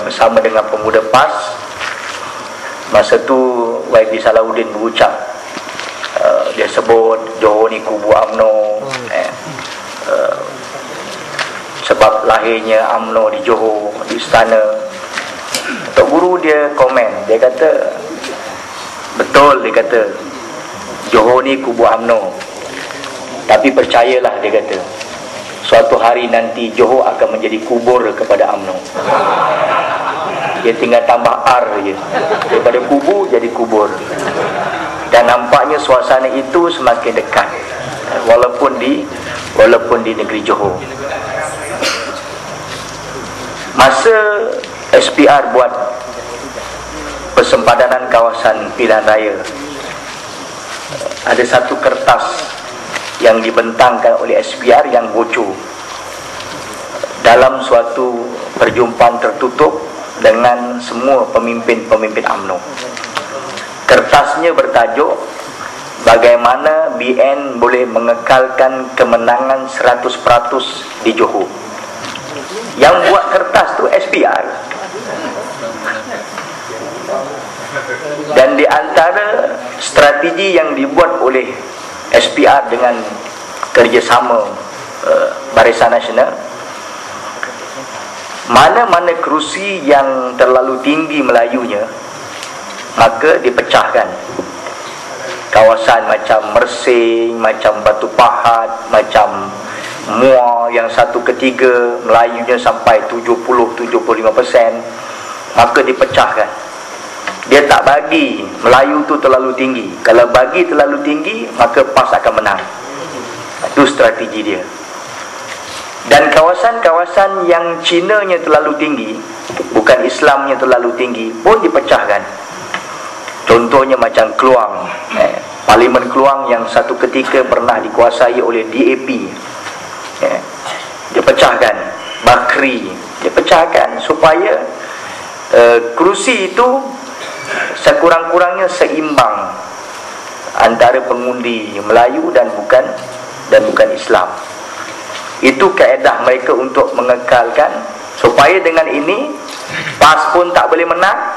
bersama dengan pemuda PAS. Masa tu YB Salahuddin berucap, dia sebut Johor ni kubu UMNO, sebab lahirnya UMNO di Johor, di istana. Tok Guru dia komen, dia kata betul, dia kata Johor ni kubu UMNO, tapi percayalah, dia kata suatu hari nanti Johor akan menjadi kubur kepada UMNO. Dia tinggal tambah R je, daripada kubu jadi kubur. Dan nampaknya suasana itu semakin dekat, walaupun di negeri Johor. Masa SPR buat persempadanan kawasan pilihan raya, ada satu kertas yang dibentangkan oleh SPR yang bocor dalam suatu perjumpaan tertutup dengan semua pemimpin-pemimpin UMNO. Kertasnya bertajuk bagaimana BN boleh mengekalkan kemenangan 100% di Johor. Yang buat kertas tu SPR. Dan di antara strategi yang dibuat oleh SPR dengan kerjasama Barisan Nasional, mana-mana kerusi yang terlalu tinggi Melayunya, maka dipecahkan. Kawasan macam Mersing, macam Batu Pahat, macam Muar yang 1/3 Melayunya sampai 70-75%, maka dipecahkan. Dia tak bagi Melayu tu terlalu tinggi. Kalau bagi terlalu tinggi, maka PAS akan menang. Itu strategi dia. Dan kawasan-kawasan yang Cinanya terlalu tinggi, bukan Islamnya terlalu tinggi, pun dipecahkan. Contohnya macam Kluang, Parlimen Kluang yang satu ketika pernah dikuasai oleh DAP, dia pecahkan. Bakri dia pecahkan supaya kerusi itu sekurang-kurangnya seimbang antara pengundi Melayu dan bukan Islam. Itu kaedah mereka untuk mengekalkan, supaya dengan ini PAS pun tak boleh menang,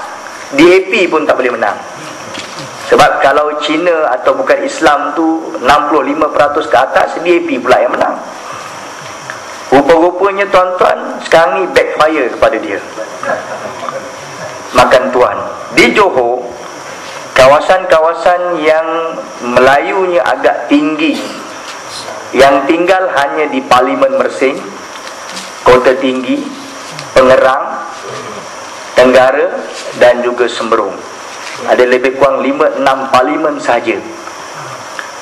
DAP pun tak boleh menang. Sebab kalau Cina atau bukan Islam tu 65% ke atas, DAP pula yang menang. Rupa-rupanya tuan-tuan, sekarang ni backfire kepada dia. Makan tuan. Di Johor, kawasan-kawasan yang Melayunya agak tinggi, yang tinggal hanya di Parlimen Mersing, Kota Tinggi, Pengerang, Tenggara dan juga Semberung. Ada lebih kurang 5-6 parlimen saja.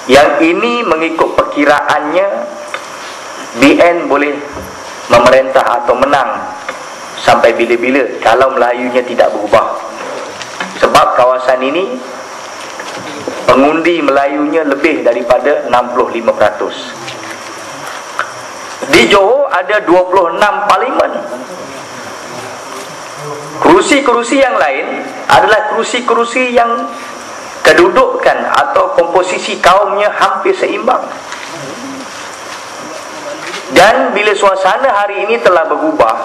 Yang ini mengikut perkiraannya, BN boleh memerintah atau menang sampai bila-bila kalau Melayunya tidak berubah. Sebab kawasan ini pengundi Melayunya lebih daripada 65%. Di Johor ada 26 parlimen. Kerusi-kerusi yang lain adalah kerusi-kerusi yang kedudukan atau komposisi kaumnya hampir seimbang. Dan bila suasana hari ini telah berubah,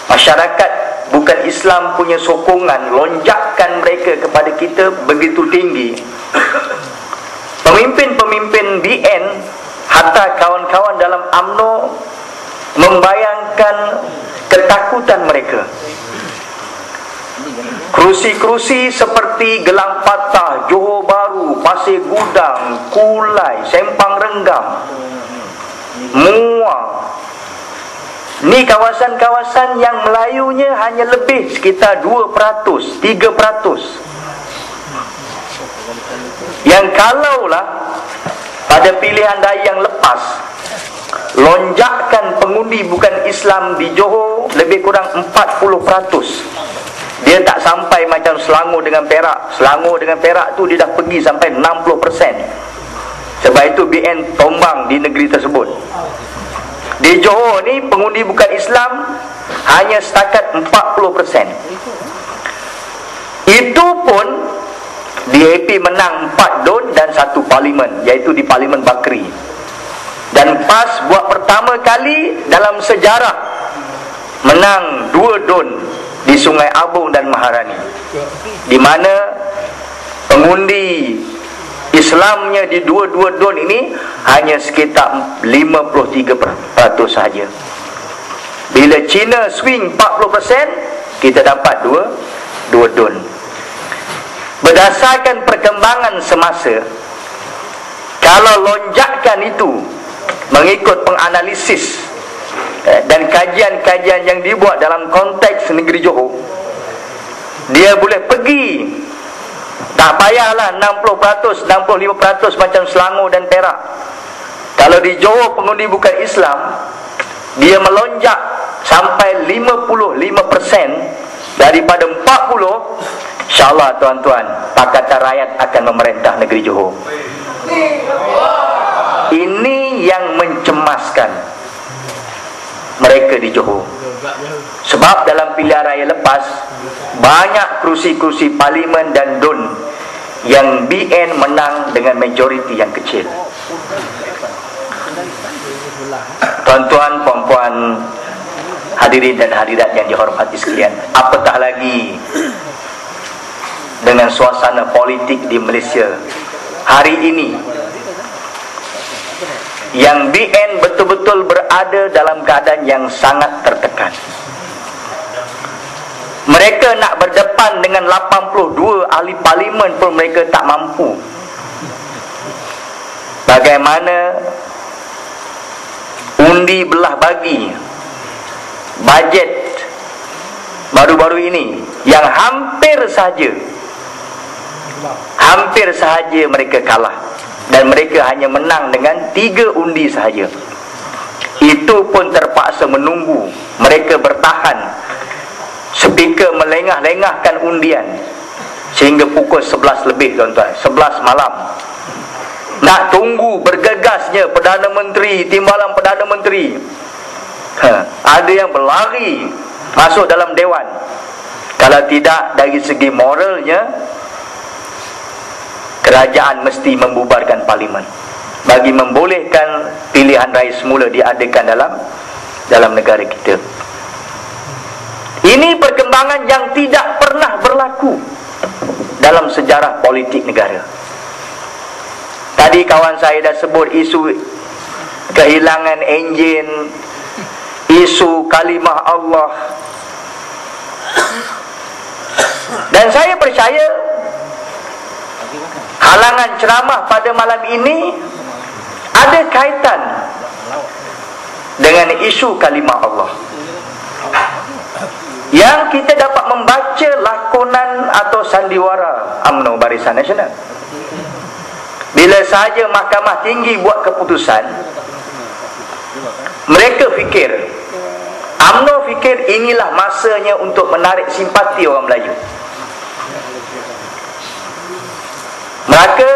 masyarakat bukan Islam punya sokongan, lonjakan mereka kepada kita begitu tinggi. Pemimpin-pemimpin BN, hatta kawan-kawan dalam UMNO membayangkan ketakutan mereka. Kerusi-kerusi seperti Gelang Patah, Johor Bahru, Pasir Gudang, Kulai, Sempang Renggam, Muar, ni kawasan-kawasan yang Melayunya hanya lebih sekitar 2%, 3%. Yang kalaulah pada pilihan raya yang lepas, lonjakan pengundi bukan Islam di Johor lebih kurang 40%. Dia tak sampai macam Selangor dengan Perak. Selangor dengan Perak tu dia dah pergi sampai 60%. Sebab itu BN tombang di negeri tersebut. Di Johor ni pengundi bukan Islam hanya setakat 40%. Itu pun DAP menang 4 don dan 1 parlimen, iaitu di Parlimen Bakri. Dan PAS buat pertama kali dalam sejarah menang 2 don di Sungai Abung dan Maharani, di mana pengundi Islamnya di dua-dua don ini hanya sekitar 53% sahaja. Bila China swing 40%, kita dapat dua don. Berdasarkan perkembangan semasa, kalau lonjakan itu mengikut penganalisis dan kajian-kajian yang dibuat dalam konteks negeri Johor, dia boleh pergi, tak payahlah 60%, 65% macam Selangor dan Perak. Kalau di Johor pengundi bukan Islam, dia melonjak sampai 55% daripada 40%. InsyaAllah tuan-tuan, Pakatan Rakyat akan memerintah negeri Johor. Ini yang mencemaskan mereka di Johor. Sebab dalam pilihan raya lepas, banyak kerusi-kerusi parlimen dan DUN yang BN menang dengan majoriti yang kecil. Tuan-tuan, puan-puan, hadirin dan hadirat yang dihormati sekalian, apatah lagi dengan suasana politik di Malaysia hari ini, yang BN betul-betul berada dalam keadaan yang sangat tertekan. Mereka nak berdepan dengan 82 ahli parlimen pun mereka tak mampu. Bagaimana undi belah bagi bajet baru-baru ini yang hampir sahaja mereka kalah, dan mereka hanya menang dengan 3 undi sahaja. Itu pun terpaksa menunggu, mereka bertahan. Speaker melengah-lengahkan undian sehingga pukul 11 lebih tuan-tuan, 11 malam. Nak tunggu bergegasnya Perdana Menteri, timbalan Perdana Menteri. Ada yang berlari masuk dalam dewan. Kalau tidak, dari segi moralnya, kerajaan mesti membubarkan parlimen bagi membolehkan pilihan raya semula diadakan dalam negara kita. Ini perkembangan yang tidak pernah berlaku dalam sejarah politik negara. Tadi kawan saya dah sebut isu kehilangan enjin, isu kalimah Allah. Dan saya percaya halangan ceramah pada malam ini ada kaitan dengan isu kalimah Allah, yang kita dapat membaca lakonan atau sandiwara UMNO Barisan Nasional. Bila sahaja Mahkamah Tinggi buat keputusan, mereka fikir, UMNO fikir inilah masanya untuk menarik simpati orang Melayu. Maka